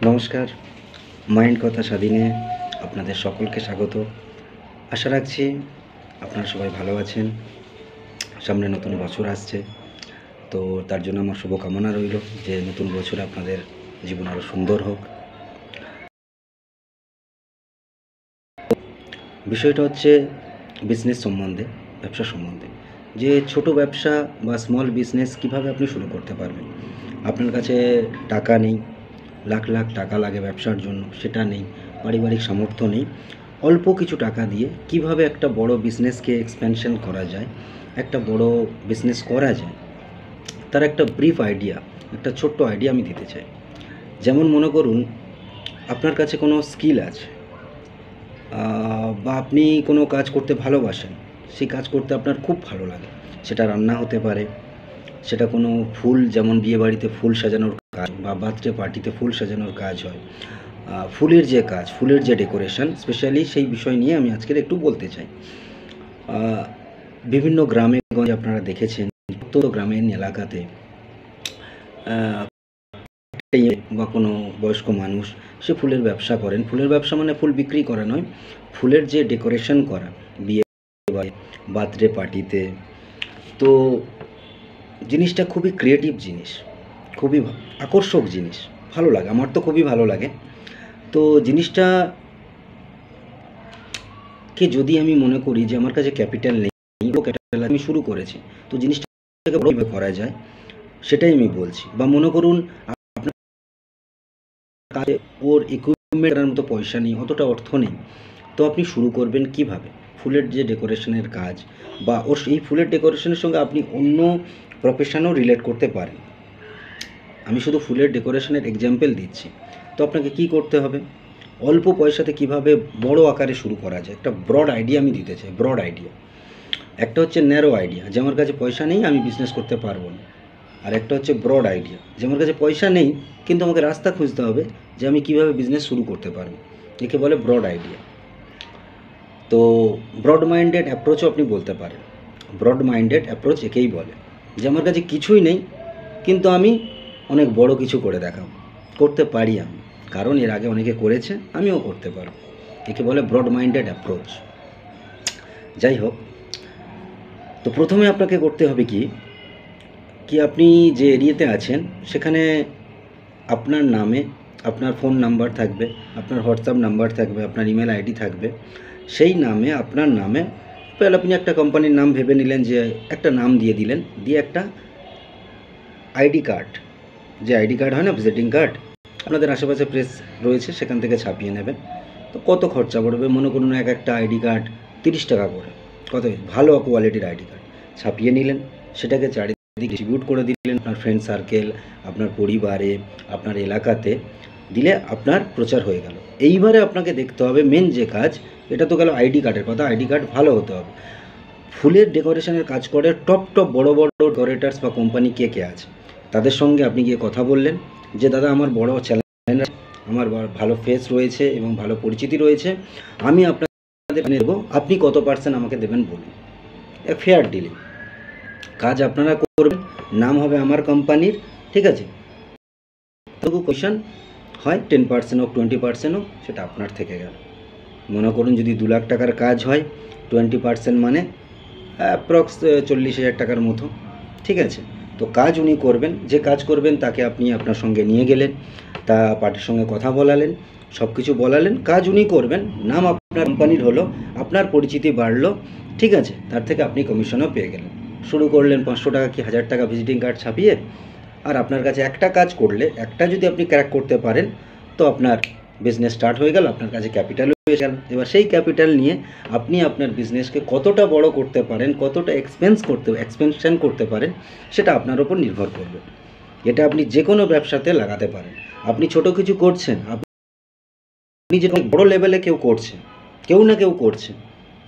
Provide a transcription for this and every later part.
নমস্কার, মাইন্ড কথা স্বাধীনে আপনাদের সকলকে স্বাগত। আশা রাখছি আপনারা সবাই ভালো আছেন। সামনে নতুন বছর আসছে, তো তার জন্য আমার শুভকামনা রইল যে নতুন বছরে আপনাদের জীবন আরও সুন্দর হোক। বিষয়টা হচ্ছে বিজনেস সম্বন্ধে, ব্যবসা সম্বন্ধে, যে ছোট ব্যবসা বা স্মল বিজনেস কিভাবে আপনি শুরু করতে পারবেন। আপনার কাছে টাকা নেই, লাখ লাখ টাকা লাগে ব্যবসার জন্য, সেটা নেই, পারিবারিক সামর্থ্য নেই, অল্প কিছু টাকা দিয়ে কিভাবে একটা বড় বিজনেসকে এক্সপ্যানশন করা যায়, একটা বড় বিজনেস করা যায়, তার একটা ব্রিফ আইডিয়া, একটা ছোট্ট আইডিয়া আমি দিতে চাই। যেমন মনে করুন আপনার কাছে কোনো স্কিল আছে, বা আপনি কোনো কাজ করতে ভালোবাসেন, সেই কাজ করতে আপনার খুব ভালো লাগে। সেটা রান্না হতে পারে, সেটা কোনো ফুল, যেমন বিয়েবাড়িতে ফুল সাজানোর কাজ বা বার্থডে পার্টিতে ফুল সাজানোর কাজ হয়, ফুলের যে কাজ, ফুলের যে ডেকোরেশন, স্পেশালি সেই বিষয় নিয়ে আমি আজকের একটু বলতে চাই। বিভিন্ন গ্রামে গঞ্জে আপনারা দেখেছেন, প্রত্যন্ত গ্রামীণ এলাকাতে বা কোনো বয়স্ক মানুষ সে ফুলের ব্যবসা করেন। ফুলের ব্যবসা মানে ফুল বিক্রি করা নয়, ফুলের যে ডেকোরেশন করা বিয়ে বার্থডে পার্টিতে। তো জিনিসটা খুবই ক্রিয়েটিভ জিনিস, খুবই আকর্ষক জিনিস, ভালো লাগে, আমার তো খুবই ভালো লাগে। তো জিনিসটাকে যদি আমি মনে করি যে আমার কাছে ক্যাপিটাল নেই, ক্যাপিটাল আমি শুরু করেছি, তো জিনিসটাকে বড় করা যায় সেটাই আমি বলছি। বা মনে করুন আপনার কাছে ওর ইকুইপমেন্টের মতো পয়সা নেই, অতটা অর্থ নেই, তো আপনি শুরু করবেন কিভাবে? ফুলের যে ডেকোরেশনের কাজ, বা ওর এই ফুলের ডেকোরেশনের সঙ্গে আপনি অন্য প্রফেশনও রিলেট করতে পারেন। আমি শুধু ফুলের ডেকোরেশনের এক্সাম্পল দিচ্ছি। তো আপনাকে কি করতে হবে? অল্প পয়সাতে কিভাবে বড় আকারে শুরু করা যায়, একটা ব্রড আইডিয়া আমি দিতে চাই। ব্রড আইডিয়া একটা হচ্ছে ন্যারো আইডিয়া, যে আমার কাছে পয়সা নেই, আমি বিজনেস করতে পারবো না। আর একটা হচ্ছে ব্রড আইডিয়া, যে আমার কাছে পয়সা নেই কিন্তু আমাকে রাস্তা খুঁজতে হবে যে আমি কিভাবে বিজনেস শুরু করতে পারবো, একে বলে ব্রড আইডিয়া। তো ব্রড মাইন্ডেড অ্যাপ্রোচও আপনি বলতে পারেন। ব্রড মাইন্ডেড অ্যাপ্রোচ একেই বলে, যে আমার কাছে কিছুই নেই কিন্তু আমি অনেক বড় কিছু করে দেখাবো, করতে পারি আমি, কারণ এর আগে অনেকে করেছে, আমিও করতে পারবো। একে বলে ব্রড মাইন্ডেড অ্যাপ্রোচ। যাই হোক, তো প্রথমে আপনাকে করতে হবে কি আপনি যে এরিয়াতে আছেন সেখানে আপনার নামে আপনার ফোন নাম্বার থাকবে, আপনার হোয়াটসঅ্যাপ নাম্বার থাকবে, আপনার ইমেল আইডি থাকবে। সেই নামে, আপনার নামে তাহলে আপনি একটা কোম্পানির নাম ভেবে নিলেন, যে একটা নাম দিয়ে দিলেন, দিয়ে একটা আইডি কার্ড, যে আইডি কার্ড হয় না, ভিজিটিং কার্ড, আপনাদের আশেপাশে প্রেস রয়েছে, সেখান থেকে ছাপিয়ে নেবেন। তো কত খরচা পড়বে? মনে করুন একটা আইডি কার্ড 30 টাকা করে, কত ভালো কোয়ালিটির আইডি কার্ড ছাপিয়ে নিলেন, সেটাকে চারিদিকে ডিস্ট্রিবিউট করে দিলেন আপনার ফ্রেন্ড সার্কেল, আপনার পরিবারে, আপনার এলাকাতে দিলে আপনার প্রচার হয়ে গেল। এইবারে আপনাকে দেখতে হবে মেন যে কাজ, এটা তো গেল আইডি কার্ডের কথা, আইডি কার্ড ভালো হতে হবে। ফুলের ডেকোরেশনের কাজ করে টপ বড় বড় ডেকোরেটার্স বা কোম্পানি কে কে আছে, তাদের সঙ্গে আপনি গিয়ে কথা বললেন যে দাদা আমার বড় চ্যানেল, আমার ভালো ফেস রয়েছে এবং ভালো পরিচিতি রয়েছে, আমি আপনাদের নেব, আপনি কত পার্সেন্ট আমাকে দেবেন বলুন। ফেয়ার ডিলিং, কাজ আপনারা করবেন, নাম হবে আমার কোম্পানির, ঠিক আছে। তবু কোয়েশন হয় 10% হোক 20% হোক, সেটা আপনার থেকে গেল। মনে করুন যদি 2 লাখ টাকার কাজ হয়, 20% মানে অ্যাপ্রক্স 40,000 টাকার মতো, ঠিক আছে। তো কাজ উনি করবেন, যে কাজ করবেন তাকে আপনি আপনার সঙ্গে নিয়ে গেলেন, তা পার্টির সঙ্গে কথা বলালেন, সব কিছু বলালেন, কাজ উনি করবেন, নাম আপনার কোম্পানির হলো, আপনার পরিচিতি বাড়লো, ঠিক আছে। তার থেকে আপনি কমিশনও পেয়ে গেলেন। শুরু করলেন 500 টাকা কি 1000 টাকা ভিজিটিং কার্ড ছাপিয়ে, আর আপনার কাছে একটা কাজ করলে, একটা যদি আপনি ক্র্যাক করতে পারেন, তো আপনার বিজনেস স্টার্ট হয়ে গেল, আপনার কাছে ক্যাপিটালও এসে গেল। এবার সেই ক্যাপিটাল নিয়ে আপনি আপনার বিজনেসকে কতটা বড় করতে পারেন, কতটা এক্সপেনশন করতে পারেন, সেটা আপনার ওপর নির্ভর করবে। এটা আপনি যে কোনো ব্যবসাতে লাগাতে পারেন। আপনি ছোট কিছু করছেন, আপনি যে বড় লেভেলে কেউ করছে, কেউ না কেউ করছে,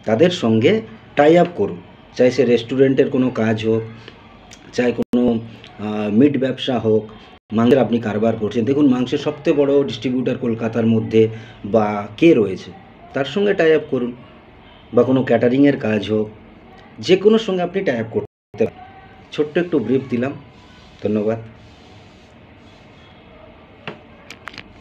তাদের সঙ্গে টাই আপ করুন। চাই সে রেস্টুরেন্টের কোনো কাজ হোক, চাই কোনো মিট ব্যবসা হোক, মাংসের আপনি কারবার করছেন, দেখুন মাংসের সবচেয়ে বড় ডিস্ট্রিবিউটার কলকাতার মধ্যে বা কে রয়েছে, তার সঙ্গে টাই আপ করুন। বা কোনো ক্যাটারিংয়ের কাজ হোক, যে কোনোর সঙ্গে আপনি টাই আপ করতে পারেন। ছোট্ট একটু ব্রিফ দিলাম, ধন্যবাদ।